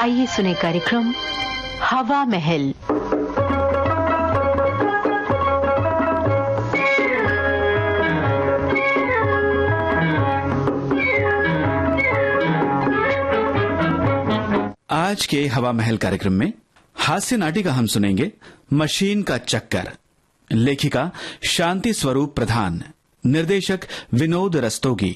आइए सुने कार्यक्रम हवा महल। आज के हवा महल कार्यक्रम में हास्य नाटिका हम सुनेंगे मशीन का चक्कर। लेखिका शांति स्वरूप प्रधान, निर्देशक विनोद रस्तोगी।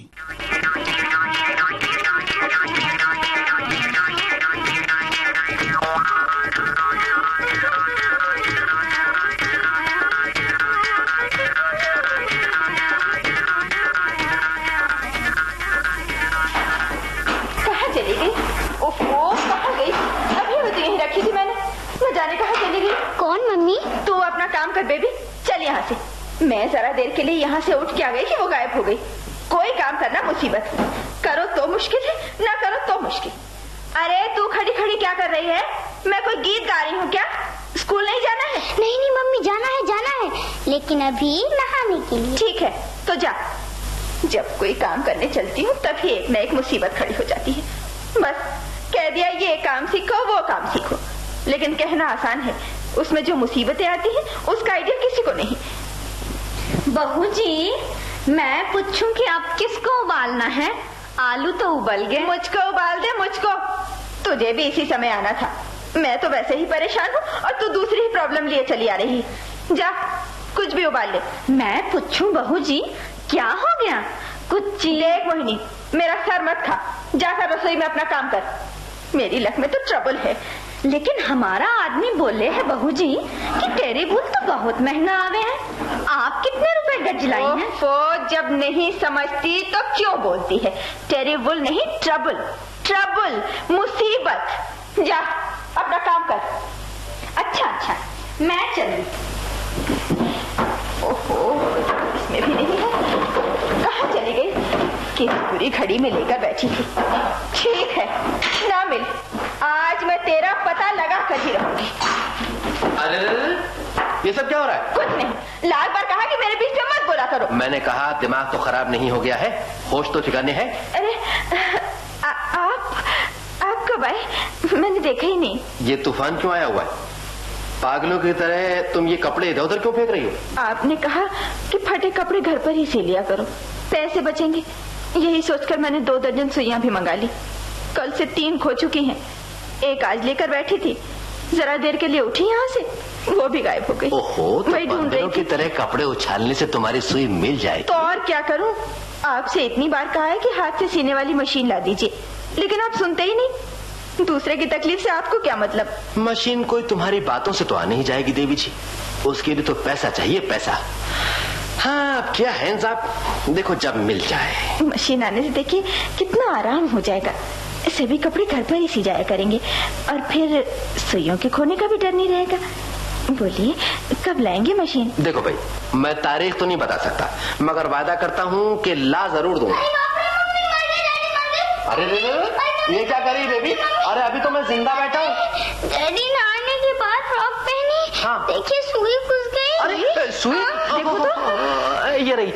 कर बेबी, चल यहाँ से। मैं जरा देर के लिए यहाँ से उठ के आ गई कि वो गायब हो गई। कोई काम करना मुसीबत, करो तो मुश्किल है, ना करो तो मुश्किल। अरे तू खड़ी खड़ी क्या कर रही है? मैं कोई गीत गा रही हूँ क्या? स्कूल नहीं जाना है? नहीं नहीं मम्मी, जाना है, लेकिन अभी नहाने के लिए। ठीक है तो जा। जब कोई काम करने चलती हूँ तभी एक न एक मुसीबत खड़ी हो जाती है। बस कह दिया ये काम सीखो वो काम सीखो, लेकिन कहना आसान है, उसमें जो मुसीबतें आती हैं उसका आइडिया किसी को नहीं। बहू जी, मैं पूछूं कि आप किसको उबालना है? आलू तो उबल गए। मुझको उबाल दे, मुझको। तुझे भी इसी समय आना था। मैं तो वैसे ही परेशान हूँ और तू दूसरी ही प्रॉब्लम लिए चली आ रही। जा कुछ भी उबाल ले। मैं पूछूं बहू जी, क्या हो गया? कुछ देख मोहिनी, मेरा सर मत खा, जाकर रसोई में अपना काम कर। मेरी लक में तो ट्रबल है। लेकिन हमारा आदमी बोले है बहू जी कि टेरेबुल तो बहुत महंगा आवे है। आप कितने रुपए गज लाई हैं? वो जब नहीं समझती तो क्यों बोलती है? टेरेबुल नहीं, ट्रबल, ट्रबल, मुसीबत। जा अपना काम कर। अच्छा, मैं चली। ओहो, इसमें भी नहीं है। कहाँ चली गई? किस पूरी घड़ी में लेकर बैठी थी। ठीक है, ना मिल, आज मैं तेरा पता लगा कर ही रहूंगी। अरे ये सब क्या हो रहा है? कुछ नहीं, लाल बार कहा कि मेरे बीच में मत बोला करो। मैंने कहा दिमाग तो खराब नहीं हो गया है, होश तो ठिकाने है। अरे आप कब आए? मैंने देखा ही नहीं। ये तूफान क्यों आया हुआ है? पागलों की तरह तुम ये कपड़े इधर उधर क्यों फेंक रही हो? आपने कहा कि फटे कपड़े घर पर ही सी लिया करो, पैसे बचेंगे। यही सोचकर मैंने 2 दर्जन सुइयां भी मंगा ली। कल से 3 खो चुकी हैं। एक आज लेकर बैठी थी, जरा देर के लिए उठी यहाँ से, वो भी गायब हो गई। ओहो, तो वही ढूंढ रही की तरह कपड़े उछालने से तुम्हारी सुई मिल जाएगी। तो और क्या करूं? आपसे इतनी बार कहा है कि हाथ से सीने वाली मशीन ला दीजिए, लेकिन आप सुनते ही नहीं। दूसरे की तकलीफ से आपको क्या मतलब? मशीन कोई तुम्हारी बातों से तो आने ही जाएगी देवी जी, उसके लिए तो पैसा चाहिए, पैसा। हाँ, अब क्या है साहब, देखो जब मिल जाए। मशीन आने से देखिए कितना आराम हो जाएगा। सभी कपड़े घर पर ही सी जाया करेंगे और फिर सुइयों के खोने का भी डर नहीं रहेगा। बोलिए कब लाएंगे मशीन? देखो भाई, मैं तारीख तो नहीं बता सकता, मगर वादा करता हूँ कि ला जरूर दूंगा। अरे ये क्या करी बेबी? अरे अभी तो मैं जिंदा बैठा हूँ। डैडी नहाने के बाद फ्रॉक पहनी। हाँ। देखिए सुई घुस गई। अरे सुई? देखो तो। ये रही।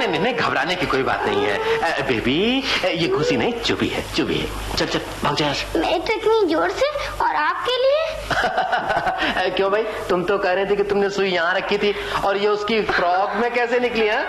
नहीं, घबराने की कोई बात नहीं है बेबी, ये घुसी नहीं, चुभी है। चल भाग जा। मैं तो इतनी जोर से, और आपके लिए। क्यों भाई, तुम तो कह रहे थे कि तुमने सुई यहाँ रखी थी, और ये उसकी फ्रॉक में कैसे निकली है?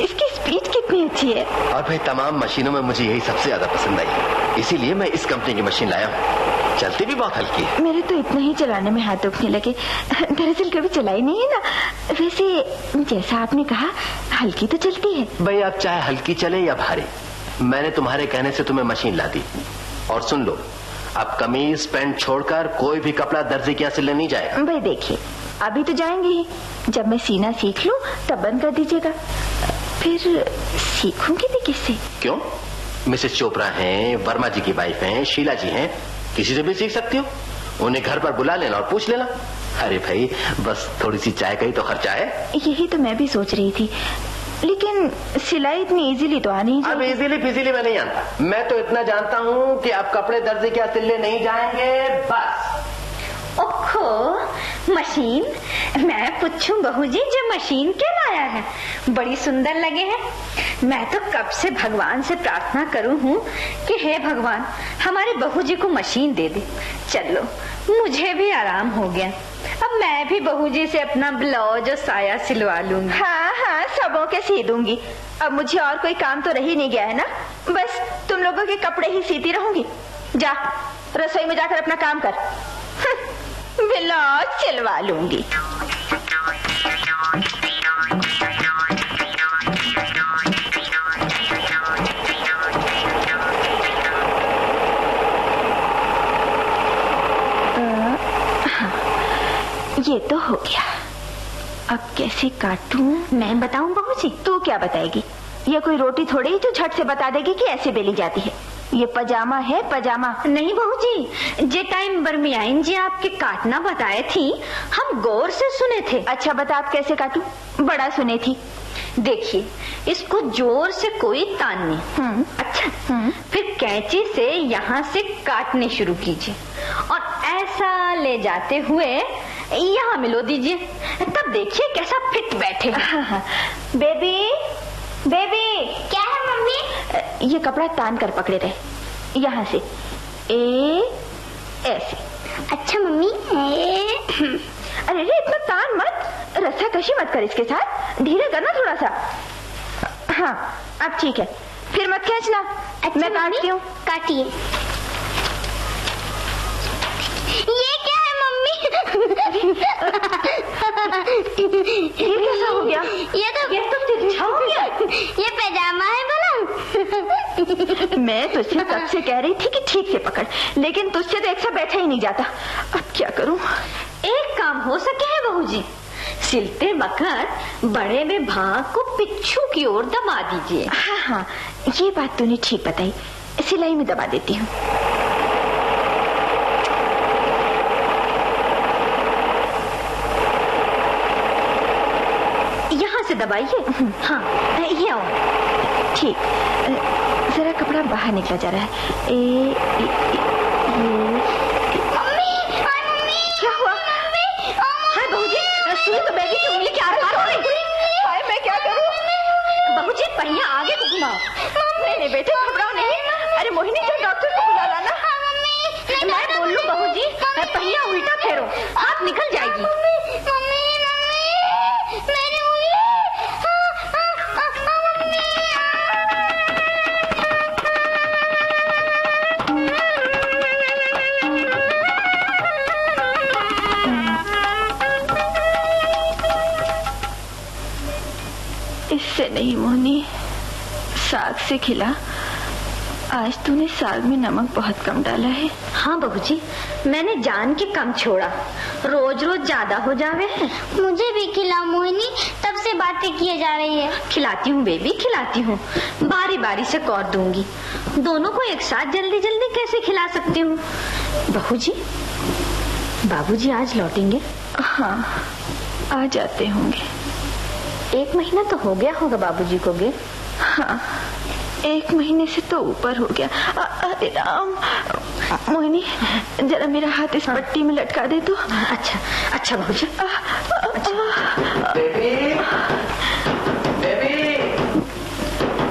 इसकी स्पीड कितनी अच्छी है। और भाई तमाम मशीनों में मुझे यही सबसे ज्यादा पसंद आई, इसीलिए मैं इस कंपनी की मशीन लाया हूँ। चलती भी बहुत हल्की है। मेरे तो इतना ही चलाने में हाथ दुखने लगे। दरअसल कभी चलाई नहीं है ना। वैसे जैसा आपने कहा, हल्की तो चलती है। भाई अब चाहे हल्की चले या भारी, मैंने तुम्हारे कहने से तुम्हें मशीन ला दी। और सुन लो, अब कमीज पैंट छोड़कर कोई भी कपड़ा दर्जी के यहाँ से ले नहीं जाएगा। भाई देखिए, अभी तो जाएंगे ही, जब मैं सीना सीख लूं तब बंद कर दीजिएगा। फिर सीखूंगी भी किससे? क्यों? मिसेस चोपड़ा हैं, वर्मा जी की वाइफ हैं, शीला जी हैं, किसी से भी सीख सकती हो। उन्हें घर पर बुला लेना और पूछ लेना। अरे भाई, बस थोड़ी सी चाय का ही तो खर्चा है। यही तो मैं भी सोच रही थी, लेकिन सिलाई इतनी इजीली तो आ नहीं अब जाएगी। इजीली फिजीली मैं नहीं जानता, मैं तो इतना जानता हूँ कि अब कपड़े दर्जी के यहाँ सिलने नहीं जाएंगे, बस। ओखो, मशीन? मैं पूछूं बहू जी जो मशीन क्या लाया है, बड़ी सुंदर लगे हैं। मैं तो कब से भगवान से प्रार्थना करूं हूं कि हे भगवान हमारे बहू जी को मशीन दे दे। चलो मुझे भी आराम हो गया, अब मैं भी बहू जी से अपना ब्लाउज और साया सिलवा लूंगी। हाँ हाँ, सबों के सी दूंगी। अब मुझे और कोई काम तो रह ही नहीं गया है ना, बस तुम लोगों के कपड़े ही सीती रहूंगी। जा रसोई में जाकर अपना काम कर, ब्लाउज सिलवा लूंगी। ये तो हो गया, अब कैसे काटूं? मैं बताऊं बहू जी? तू क्या बताएगी? ये कोई रोटी थोड़ी ही जो झट से बता देगी कि ऐसे बेली जाती है। ये पजामा है, पजामा। नहीं बहू जी, जे टाइम बरमियाइन जी आपके काटना बताए थी हम गौर से सुने थे। अच्छा बता, आप कैसे काटूं? बड़ा सुने थी। देखिए, इसको जोर से कोई तान नहीं। अच्छा, फिर कैंची से यहाँ से काटने शुरू कीजिए और ऐसा ले जाते हुए यहाँ मिलो दीजिए, तब देखिए कैसा फिट बैठे। Baby, baby. क्या है मम्मी? ये कपड़ा तान कर पकड़े रहे, यहाँ से ऐसे। अच्छा मम्मी। अरे रे, इतना तान मत, रस्सा कशी मत कर इसके साथ, धीरे करना थोड़ा सा। हाँ अब ठीक है, फिर मत खींचना। अच्छा मैं काटती हूँ। काटिए। ये क्या है मम्मी? ये कैसा हो गया? ये तो तिरछा हो गया। ये पैजामा है भला? मैं तुझसे तब से कह रही थी कि ठीक से पकड़, लेकिन तुझसे तो एक सा बैठा ही नहीं जाता। अब क्या करूं? एक काम हो सके है बहू जी, सिलते वक्त बड़े में भाग को पिच्छू की ओर दबा दीजिए। हाँ हाँ, ये बात तूने ठीक बताई, सिलाई में दबा देती हूँ। यहाँ से दबाइए। हाँ ये आओ। ठीक, जरा कपड़ा बाहर निकला जा रहा है। क्या हुआ? हाय बहू जी, सुई तो बेबी की उंगली के आर-पार हो रही। हाय, मैं क्या करूं? बहू जी पहिया आगे को घुमाओ। नहीं बेटे, घबराओ नहीं। अरे मोहिनी, चल डॉक्टर को बुला लाना। मैं बोल लूं बहू जी, पहिया उल्टा फेरो, हाथ निकल जाएगी। इससे नहीं मोहिनी, साग से खिला। आज तूने साग में नमक बहुत कम डाला है। हाँ बहू जी, मैंने जान के कम छोड़ा, रोज रोज ज्यादा हो जावे है। मुझे भी खिला मोहिनी, तब से बातें किए जा रही है। खिलाती हूँ बेबी, खिलाती हूँ, बारी बारी से कौर दूंगी। दोनों को एक साथ जल्दी जल्दी कैसे खिला सकती हूँ। बहू जी, बाबूजी आज लौटेंगे? हाँ, आ जाते होंगे। 1 महीना तो हो गया होगा बाबूजी को गए। हाँ, 1 महीने से तो ऊपर हो गया। अरे राम, मोहिनी जरा मेरा हाथ इस पट्टी में लटका दे तो। अच्छा अच्छा बहू जी। बेबी, बेबी,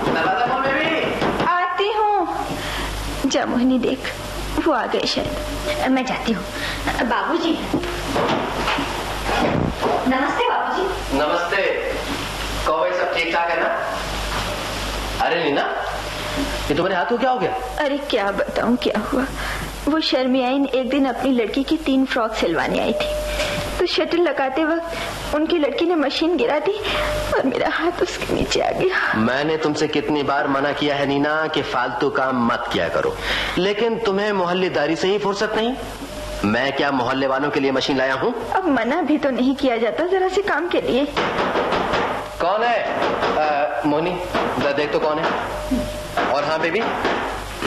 दरवाजा खोल बेबी। आती हूँ। जा मोहिनी, देख वो आ गए शायद। मैं जाती हूँ। बाबूजी, नमस्ते बाबूजी। नमस्ते। कहो भाई, सब ठीक ठाक है ना? अरे नीना, ये तुम्हारे हाथ को क्या हो गया? अरे क्या बताऊं क्या हुआ। वो शर्मियाइन एक दिन अपनी लड़की की 3 फ्रॉक सिलवाने आई थी, तो शटल लगाते वक्त उनकी लड़की ने मशीन गिरा दी और मेरा हाथ उसके नीचे आ गया। मैंने तुमसे कितनी बार मना किया है नीना कि फालतू काम मत किया करो, लेकिन तुम्हें मोहल्लेदारी से ही फुर्सत नहीं। मैं क्या मोहल्ले वालों के लिए मशीन लाया हूँ? अब मना भी तो नहीं किया जाता जरा से काम के लिए। कौन है? मोनी, जरा देख तो कौन है। और हाँ बेबी,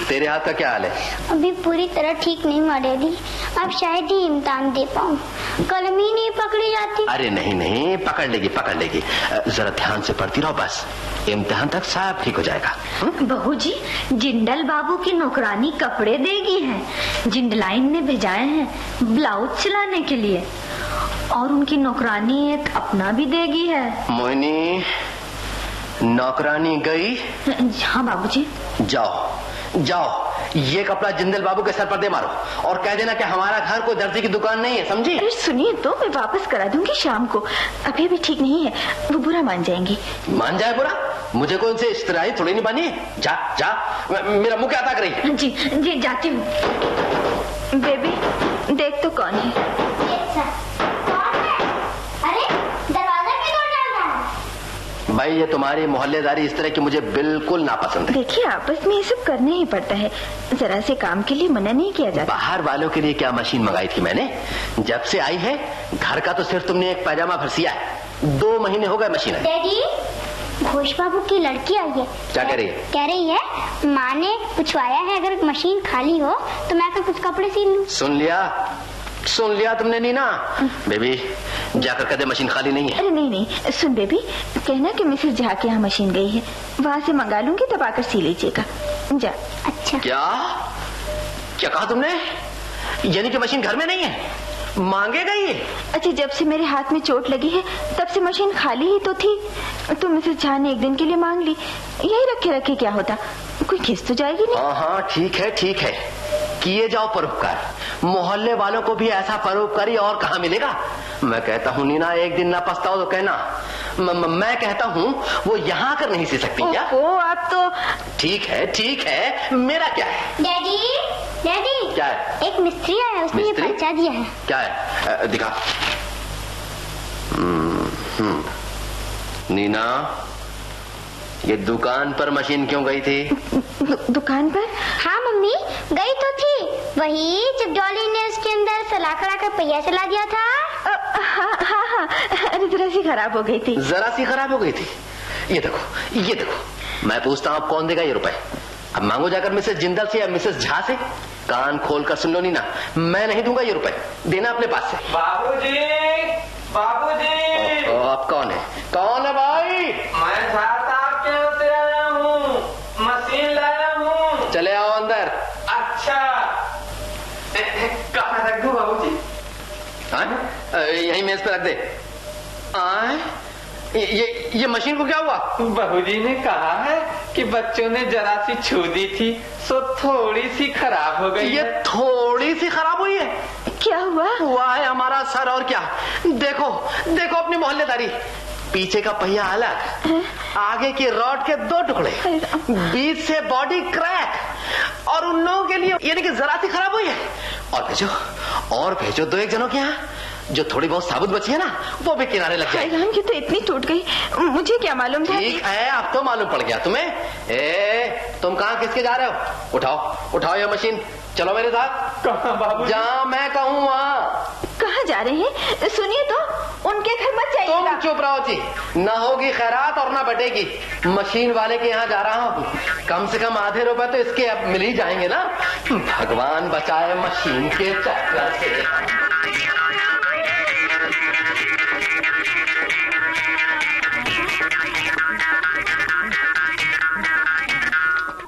तेरे हाथ का क्या हाल है? अभी पूरी तरह ठीक नहीं हुआ डैडी, अब शायद ही इम्तिहान दे पाऊँ। कलम ही नहीं पकड़ी जाती। अरे नहीं नहीं, पकड़ लेगी पकड़ लेगी। जरा ध्यान से पढ़ती रहो, बस इम्तिहान तक सब ठीक हो जाएगा। बहू जी, जिंदल बाबू की नौकरानी कपड़े देगी है, जिंदलाइन ने भेजाए हैं ब्लाउज सिलाने के लिए, और उनकी नौकरानी एक अपना भी देगी है। मोहिनी, नौकरानी गई? हाँ बाबूजी। जाओ जाओ, ये कपड़ा जिंदल बाबू के सर पर दे मारो और कह देना कि हमारा घर कोई दर्जी की दुकान नहीं है, समझी? अरे सुनिए तो, मैं वापस करा दूंगी शाम को, अभी भी ठीक नहीं है, वो बुरा मान जाएंगी। मान जाए बुरा? मुझे कोई उनसे इस्तेराई थोड़ी नहीं बानी है। जा जा, मेरा मुंह क्या ताक रही है? जी जी जाती हूँ। बेबी देख तो कौन है? कौन है? अरे दरवाजा क्यों डाल रहा है? भाई ये तुम्हारी मोहल्लेदारी इस तरह की मुझे बिल्कुल नापसंद है। देखिए आपस में ये सब करना ही पड़ता है, जरा से काम के लिए मना नहीं किया जाता। बाहर वालों के लिए क्या मशीन मंगाई थी मैंने? जब से आई है घर का तो सिर्फ तुमने एक पैजामा भर सिया है। 2 महीने हो गए मशीन है। डैडी, घोष बाबू की लड़की आई है। क्या कह रही है? कह रही है माँ ने पूछवाया है अगर मशीन खाली हो तो मैं कुछ कपड़े सिल लूं। सुन लिया तुमने नीना? बेबी जाकर कह दे मशीन खाली नहीं है। अरे नहीं नहीं, सुन बेबी, कहना कि मिसेस झा के यहाँ मशीन गई है, वहाँ से मंगा लूंगी, तब आकर सी लीजिएगा। जा। अच्छा। क्या कहा तुमने? यानी कि मशीन घर में नहीं है, मांगे गई है? अच्छा, जब से मेरे हाथ में चोट लगी है तब से मशीन खाली ही तो थी, तो मिसेस झा ने एक दिन के लिए मांग ली। यही रखे रखे क्या होता, कोई खिस तो जाएगी नहीं। हाँ ठीक है, किए जाओ परोपकार। मोहल्ले वालों को भी ऐसा परोपकारी और कहाँ मिलेगा? मैं कहता हूँ नीना, एक दिन ना पछताओ तो कहना। मैं कहता हूँ वो यहाँ आकर नहीं सी सकती क्या? ओ आप तो। ठीक है, मेरा क्या है? डैडी क्या है? एक मिस्त्री आया है, उसने ये पर्चा दिया है। क्या है? दिखा। नीना, ये दुकान पर मशीन क्यों गई थी? दुकान पर? हाँ मम्मी, गई तो थी, वही जब डॉली ने उसके अंदर सलाखड़ा का पहिया चला दिया था। हाँ, अरे जरा सी खराब हो गई थी। ये देखो, मैं पूछता हूँ अब कौन देगा ये रुपए? अब मांगो जाकर मिसेस जिंदल से या मिसेस झा से। कान खोल कर सुन लो नीना, मैं नहीं दूंगा ये रुपए, देना अपने पास से। बाबूजी। अब कौन है भाई? मैं साहब के यहाँ से आया हूँ, मशीन लाया हूँ। चले आओ अंदर। अच्छा, कहाँ रख दूँ बाबूजी? यही मेज पे रख दे। ये मशीन को क्या हुआ? बहूजी ने कहा है कि बच्चों ने जरा सी छू दी थी, सो थोड़ी सी खराब हो गई। ये थोड़ी सी खराब हुई है? क्या हुआ है हमारा सर, और क्या। देखो अपनी मोहल्लेदारी, पीछे का पहिया अलग, आगे की रॉड के 2 टुकड़े, बीच से बॉडी क्रैक, और उन लोगों के लिए यानी कि जरा सी खराब हुई है। और भेजो 2-1 जनों के यहाँ, जो थोड़ी बहुत साबुत बची है ना, वो भी किनारे लग जाए। की तो इतनी टूट गई, मुझे क्या मालूम था। ठीक है, अब तो मालूम पड़ गया तुम्हें। तुम कहाँ किसके जा रहे हो? उठाओ ये मशीन, चलो मेरे साथ। कहाँ बाबू? जहाँ मैं कहूँ वहाँ। कहाँ जा रहे हैं? सुनिए तो, उनके घर मत जाइएगा। तुम चुप रहो जी, ना होगी खैरात और ना बटेगी। मशीन वाले के यहाँ जा रहा हूँ, कम से कम आधे रुपए तो इसके अब मिल ही जाएंगे ना। भगवान बचाए मशीन के चक्कर से।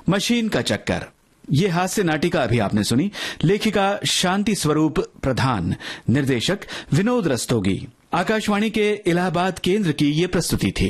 मशीन का चक्कर, ये हास्य नाटिका अभी आपने सुनी। लेखिका शांति स्वरूप प्रधान, निर्देशक विनोद रस्तोगी। आकाशवाणी के इलाहाबाद केंद्र की ये प्रस्तुति थी।